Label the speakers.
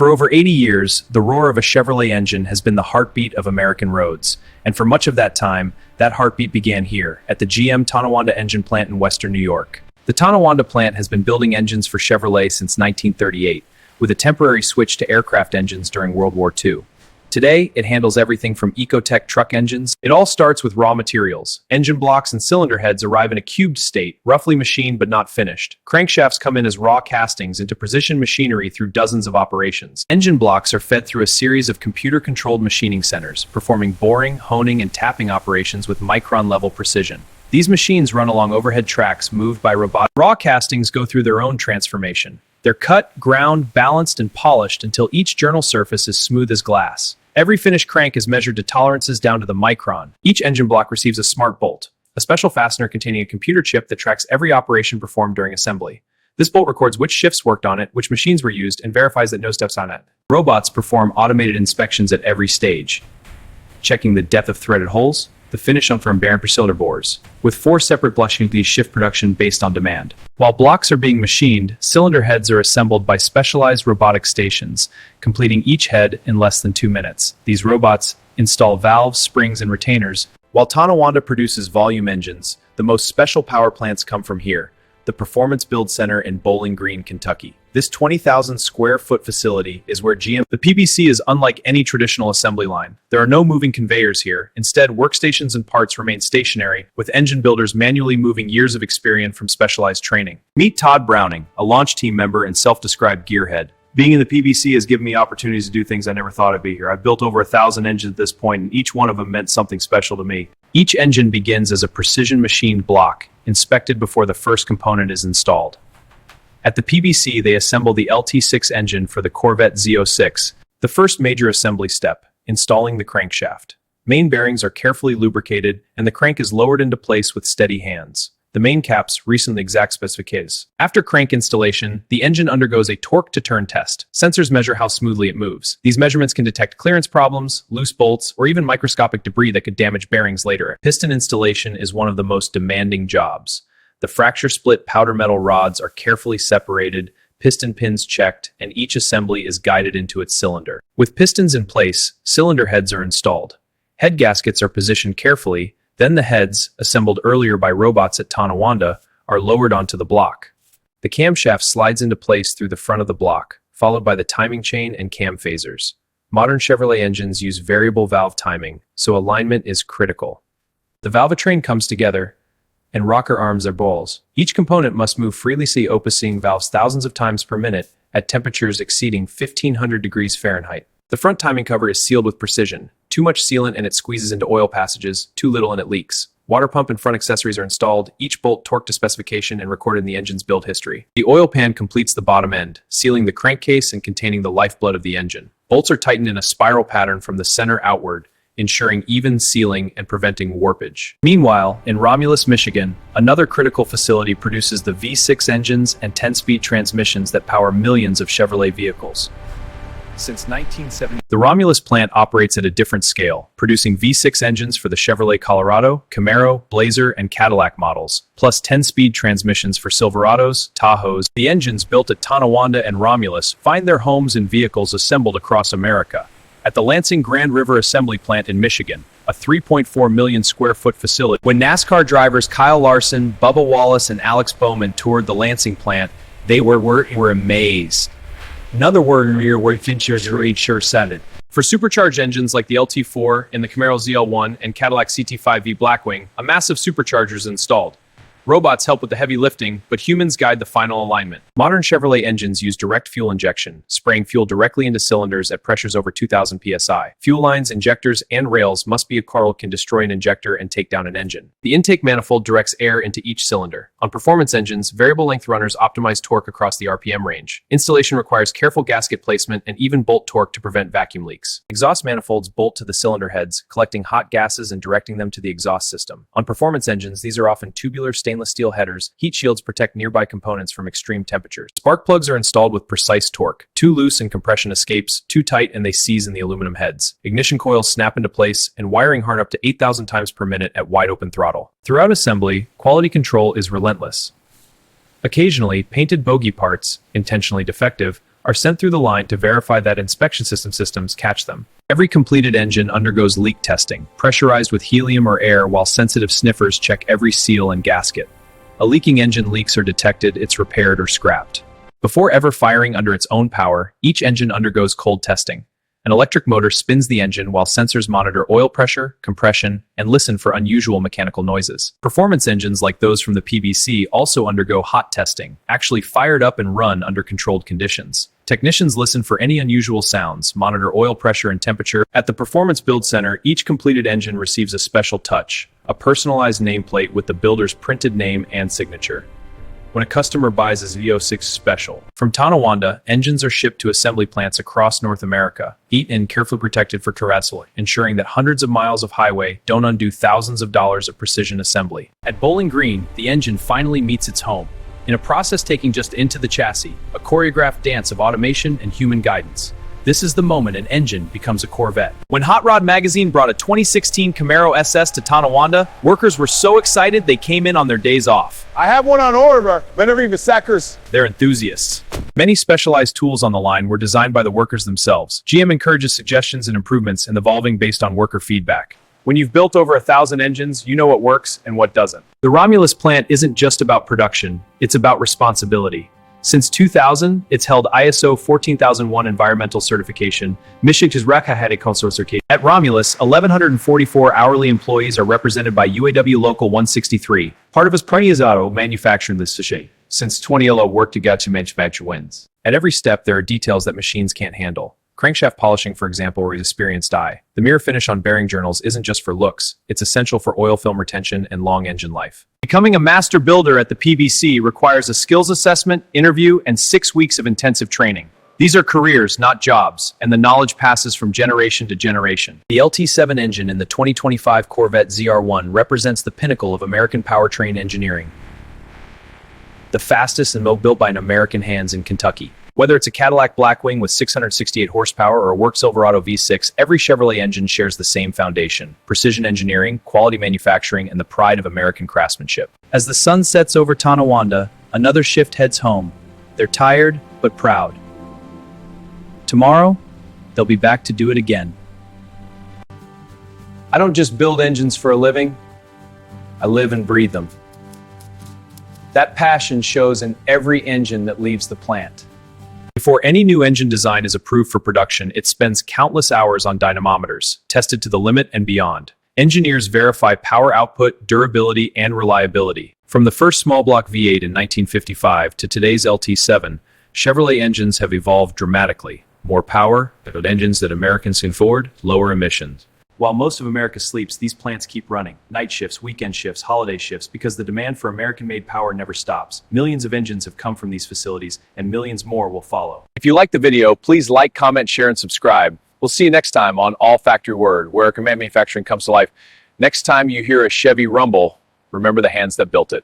Speaker 1: For over 80 years, the roar of a Chevrolet engine has been the heartbeat of American roads. And for much of that time, that heartbeat began here, at the GM Tonawanda Engine Plant in Western New York. The Tonawanda plant has been building engines for Chevrolet since 1938, with a temporary switch to aircraft engines during World War II. Today, it handles everything from EcoTec truck engines. It all starts with raw materials. Engine blocks and cylinder heads arrive in a cubed state, roughly machined but not finished. Crankshafts come in as raw castings into precision machinery through dozens of operations. Engine blocks are fed through a series of computer-controlled machining centers, performing boring, honing, and tapping operations with micron-level precision. These machines run along overhead tracks moved by robotic. Raw castings go through their own transformation. They're cut, ground, balanced, and polished until each journal surface is smooth as glass. Every finished crank is measured to tolerances down to the micron. Each engine block receives a smart bolt, a special fastener containing a computer chip that tracks every operation performed during assembly. This bolt records which shifts worked on it, which machines were used, and verifies that no steps on it. Robots perform automated inspections at every stage, checking the depth of threaded holes, the finish on firm bearing per cylinder bores, with 4 separate blushing these shift production based on demand. While blocks are being machined, cylinder heads are assembled by specialized robotic stations, completing each head in less than 2 minutes. These robots install valves, springs, and retainers. While Tonawanda produces volume engines, the most special power plants come from here, the Performance Build Center in Bowling Green, Kentucky. This 20,000 square foot facility is where GM. The PBC is unlike any traditional assembly line. There are no moving conveyors here. Instead, workstations and parts remain stationary, with engine builders manually moving years of experience from specialized training. Meet Todd Browning, a launch team member and self-described gearhead. Being in the PBC has given me opportunities to do things I never thought I'd be here. I've built over 1,000 engines at this point, and each one of them meant something special to me. Each engine begins as a precision machined block, inspected before the first component is installed. At the PBC, they assemble the LT6 engine for the Corvette Z06, the first major assembly step, installing the crankshaft. Main bearings are carefully lubricated, and the crank is lowered into place with steady hands. The main caps recently exact specifications. After crank installation, the engine undergoes a torque-to-turn test. Sensors measure how smoothly it moves. These measurements can detect clearance problems, loose bolts, or even microscopic debris that could damage bearings later. Piston installation is one of the most demanding jobs. The fracture-split powder metal rods are carefully separated, piston pins checked, and each assembly is guided into its cylinder. With pistons in place, cylinder heads are installed. Head gaskets are positioned carefully. Then the heads, assembled earlier by robots at Tonawanda, are lowered onto the block. The camshaft slides into place through the front of the block, followed by the timing chain and cam phasers. Modern Chevrolet engines use variable valve timing, so alignment is critical. The valvetrain comes together, and rocker arms are balls. Each component must move freely, opposing valves thousands of times per minute at temperatures exceeding 1,500 degrees Fahrenheit. The front timing cover is sealed with precision. Too much sealant and it squeezes into oil passages, too little and it leaks. Water pump and front accessories are installed, each bolt torqued to specification and recorded in the engine's build history. The oil pan completes the bottom end, sealing the crankcase and containing the lifeblood of the engine. Bolts are tightened in a spiral pattern from the center outward, ensuring even sealing and preventing warpage. Meanwhile, in Romulus, Michigan, another critical facility produces the V6 engines and 10-speed transmissions that power millions of Chevrolet vehicles. Since 1970, the Romulus plant operates at a different scale, producing V6 engines for the Chevrolet Colorado, Camaro, Blazer, and Cadillac models, plus 10-speed transmissions for Silverados, Tahoes. The engines built at Tonawanda and Romulus find their homes in vehicles assembled across America. At the Lansing Grand River Assembly Plant in Michigan, a 3.4 million square foot facility. When NASCAR drivers Kyle Larson, Bubba Wallace, and Alex Bowman toured the Lansing plant, they were amazed. Another word here where features sure sounded. For supercharged engines like the LT4 and the Camaro ZL1 and Cadillac CT5V Blackwing, a massive supercharger is installed. Robots help with the heavy lifting, but humans guide the final alignment. Modern Chevrolet engines use direct fuel injection, spraying fuel directly into cylinders at pressures over 2,000 psi. Fuel lines, injectors, and rails must be a car can destroy an injector and take down an engine. The intake manifold directs air into each cylinder. On performance engines, variable length runners optimize torque across the RPM range. Installation requires careful gasket placement and even bolt torque to prevent vacuum leaks. Exhaust manifolds bolt to the cylinder heads, collecting hot gases and directing them to the exhaust system. On performance engines, these are often tubular stainless steel headers. Heat shields protect nearby components from extreme temperatures. Spark plugs are installed with precise torque. Too loose and compression escapes, too tight and they seize in the aluminum heads. Ignition coils snap into place and wiring harden up to 8,000 times per minute at wide open throttle. Throughout assembly, quality control is relentless. Occasionally, painted bogey parts, intentionally defective, are sent through the line to verify that inspection systems catch them. Every completed engine undergoes leak testing, pressurized with helium or air, while sensitive sniffers check every seal and gasket. A leaking engine leaks are detected, it's repaired or scrapped. Before ever firing under its own power, each engine undergoes cold testing. An electric motor spins the engine while sensors monitor oil pressure, compression, and listen for unusual mechanical noises. Performance engines like those from the PBC also undergo hot testing, actually fired up and run under controlled conditions. Technicians listen for any unusual sounds, monitor oil pressure and temperature. At the Performance Build Center, each completed engine receives a special touch, a personalized nameplate with the builder's printed name and signature. When a customer buys a Z06 Special from Tonawanda, engines are shipped to assembly plants across North America, eaten and carefully protected for terrestrial, ensuring that hundreds of miles of highway don't undo thousands of dollars of precision assembly. At Bowling Green, the engine finally meets its home, in a process taking just into the chassis, a choreographed dance of automation and human guidance. This is the moment an engine becomes a Corvette. When Hot Rod Magazine brought a 2016 Camaro SS to Tonawanda, workers were so excited they came in on their days off.
Speaker 2: I have one on order, whenever you suckers.
Speaker 1: They're enthusiasts. Many specialized tools on the line were designed by the workers themselves. GM encourages suggestions and improvements and evolving based on worker feedback. When you've built over 1,000 engines, you know what works and what doesn't. The Romulus plant isn't just about production, it's about responsibility. Since 2000, it's held ISO 14001 environmental certification. At Romulus, 1,144 hourly employees are represented by UAW Local 163, part of his Praniazado manufacturing this sachet. Since 2011, work together to manufacture wins. At every step, there are details that machines can't handle. Crankshaft polishing, for example, where experienced eye. The mirror finish on bearing journals isn't just for looks, it's essential for oil film retention and long engine life. Becoming a master builder at the PBC requires a skills assessment, interview, and 6 weeks of intensive training. These are careers, not jobs, and the knowledge passes from generation to generation. The LT7 engine in the 2025 Corvette ZR1 represents the pinnacle of American powertrain engineering. The fastest and most built by an American hands in Kentucky. Whether it's a Cadillac Blackwing with 668 horsepower or a Works Silverado V6, every Chevrolet engine shares the same foundation: precision engineering, quality manufacturing, and the pride of American craftsmanship. As the sun sets over Tonawanda, another shift heads home. They're tired, but proud. Tomorrow, they'll be back to do it again. I don't just build engines for a living, I live and breathe them. That passion shows in every engine that leaves the plant. Before any new engine design is approved for production, it spends countless hours on dynamometers, tested to the limit and beyond. Engineers verify power output, durability, and reliability. From the first small block V8 in 1955 to today's LT7, Chevrolet engines have evolved dramatically. More power, but engines that Americans can afford, lower emissions. While most of America sleeps, these plants keep running. Night shifts, weekend shifts, holiday shifts, because the demand for American-made power never stops. Millions of engines have come from these facilities, and millions more will follow. If you like the video, please like, comment, share, and subscribe. We'll see you next time on All Factory Word, where American manufacturing comes to life. Next time you hear a Chevy rumble, remember the hands that built it.